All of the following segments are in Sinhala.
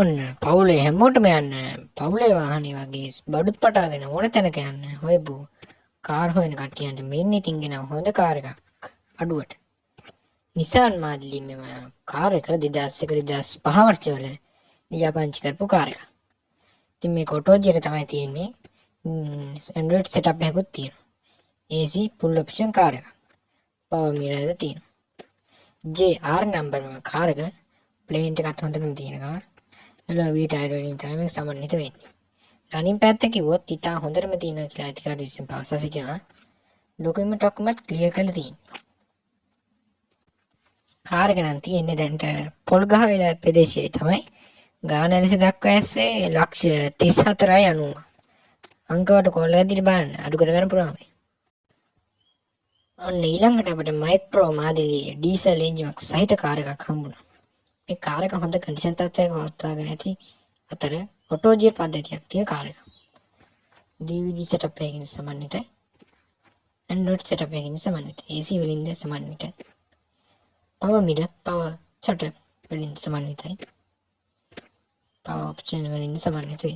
ඔන්න පවුලේ හැමෝටම යන්න පවුලේ වාහනේ වගේ බඩුත් පටාගෙන ඕන තැනක යන්න හොයපු කාර් හොයන කට්ටියන්ට මෙන්න ඉතින් ගෙන හොඳ කාර් එකක් අඩුවට. නිසාන් මාදිලි මෙම කාර් එක 2001 2005 වර්ෂවල ලියාපදිංචි කරපු කාර් එකක්. ඉතින් මේ කොටෝජියට තමයි තියෙන්නේ Android setup එකකුත් තියෙනවා. AC full option කාර් එකක්. power mirror එක තියෙනවා. JR number මේ කාර් එක ප්ලේන් එකත් හොඳටම තියෙන කාර්. එළවී ටයර් වලින් තමයි මේක සමන්විත වෙන්නේ. රනින් පැත්ත කිව්වොත් ඉතා හොඳටම තියෙනවා කියලා අධිකාරී විසින් පවසා සිටිනවා. ඩොකියුමන්ට් ඔක්කොමත් ක්ලියර් කරලා තියෙනවා. කාර් එක නම් තියෙන්නේ දැන්ට පොල්ගහවෙල ප්‍රදේශයේ තමයි. ගාන ලෙස දක්වා ඇස්සේ ලක්ෂ 34.90. අංකවට කොල්ල ඇදිලි බලන්න අඩු කරගන්න පුළුවන්. ඔන්න ඊළඟට අපිට මයික්‍රෝ මාදිලියේ ඩීසල් එන්ජිමක් සහිත කාර් එකක් හම්බුණා. මේ කාර් එක හොඳ කන්ඩිෂන් තත්ත්වයක පවත්වාගෙන ඇති අතර ඔටෝ ගියර් පද්ධතියක් තියෙන කාර් එකක්. DVD setup එකකින් සමන්විතයි. Android setup එකකින් සමන්විතයි. AC වලින්ද සමන්විතයි. power mirror, power shutter වලින් සමන්විතයි. power option වලින් සමන්විතයි.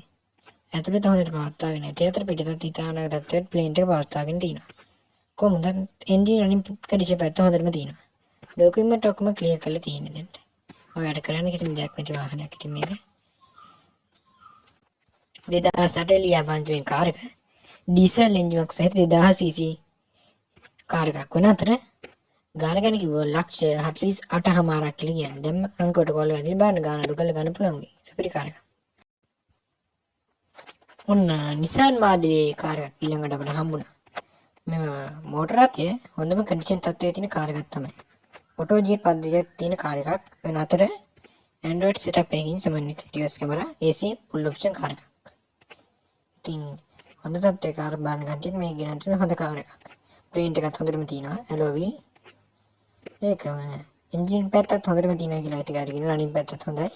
ඇතුළත හොඳට පවත්වාගෙන ඇති අතර පිටතත් ඉතාලක තත්ත්වයට ප්ලේන් එක පවත්වාගෙන තියෙනවා. කොහොමද එන්ජින් රනින් කන්ඩිෂන් පැත්ත හොඳටම තියෙනවා. ඩොකියුමන්ට් ඔක්කොම ක්ලියර් කරලා තියෙන්නේ දැන්. ඔයාලට කරන්න කිසිම දෙයක් නැති වාහනයක් ඉතින් මේක. 2008 ලියාපදිංචි වෙන කාර් එක ඩීසල් එන්ජිමක් සහිත 2000 cc කාර් එකක් වන අතර ගාන ගැන කිව්වොත් ලක්ෂ 48.5ක් කියලා කියන්නේ. දැන් අංකවට කොල්ල වැදිලා බලන්න ගාන අඩු කරලා ගන්න පුළුවන් වෙයි. සුපිරි කාර් එකක්. ඔන්න නිසාන් මාදිලියේ කාර් එකක් ඊළඟට අපිට හම්බුණා. මෙම මෝටර රථය හොඳම කන්ඩිෂන් තත්ත්වයේ තියෙන කාර් එකක් තමයි. ඔටෝ ජීර් පද්ධතියක් තියෙන කාර් එකක් වෙන අතර Android setup එකකින් සමන්විත reverse camera AC full option car එකක්. ඉතින් හොඳ තත්ත්වයේ කාර් බලන කන්ටියට මේ ගෙනත් තියෙන හොඳ කාර් එකක්. පේන්ට් එකත් හොඳටම තියෙනවා. alloy ඒකම එන්ජින් පැත්තත් හොඳටම තියෙනවා කියලා අධිකාරිය කියනවා. රනින් පැත්තත් හොඳයි.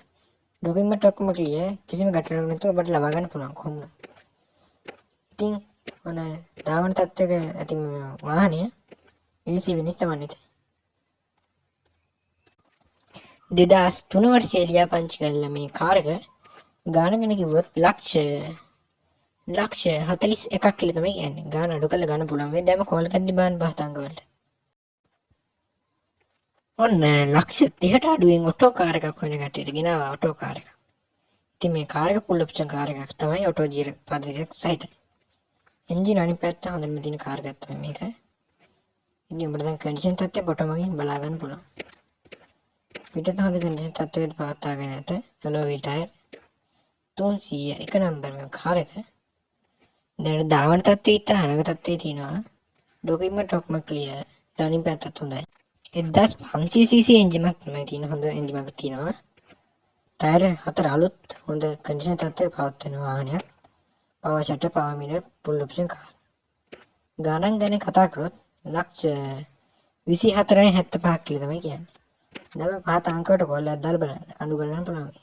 ඩොකියුමන්ට් ඔක්කොම ක්ලියර්. කිසිම ගැටලුවක් නැතුව ඔබට ලබා ගන්න පුළුවන් කොහොමද? ඉතින් ඔන්න ධාවන තත්ත්වයක ඇති වාහනය AC වෙනින් සමන්විතයි. 2003 වර්ෂයේ ලියාපදිංචි කළ මේ කාර් එක ගාන ගැන කිව්වොත් ලක්ෂ 41ක් කියලා තමයි කියන්නේ. ගාන අඩු කරලා ගන්න පුළුවන් වෙයි. දැන්ම කෝල් කද්දි බාන පහතංග වලට. ඔන්න ලක්ෂ 30ට අඩුවෙන් ඔටෝ කාර් එකක් වෙන කට්ටියට ගෙනාවා ඔටෝ කාර් එකක්. ඉතින් මේ කාර් එක full option කාර් එකක් තමයි ඔටෝ ජීර් පද්ධතියක් සහිතයි. එන්ජින් අනිත් පැත්ත හොඳම තියෙන කාර් එකක් තමයි මේක. ඉතින් ඔබට දැන් කන්ඩිෂන් තත්ත්වය බොටමකින් බලා ගන්න පුළුවන්. පිටත හොඳ කන්ඩිෂන් තත්ත්වයකට පවත්වාගෙන ඇත. alloy ටයර් 300 එක නම්බර් මේ කාර් එක. දැන් ධාවන තත්ත්වයේ ඉත හරක තත්ත්වයේ තියෙනවා. ඩොකියුමන්ට් ඔක්කොම ක්ලියර්. රනින් පැත්තත් හොඳයි. 1500 cc එන්ජිමක් තමයි තියෙන හොඳ එන්ජිමක් තියෙනවා. ටයර් 4 අලුත් හොඳ කන්ඩිෂන් තත්ත්වයක පවත්වන වාහනයක්. power shutter, power mirror, full option car. ගණන් ගැන කතා කරොත් ලක්ෂ 24.75ක් කියලා තමයි කියන්නේ. දැන් පහත අංකයට කොල්ලයක් දාලා බලන්න අඩු කරගන්න පුළුවන්.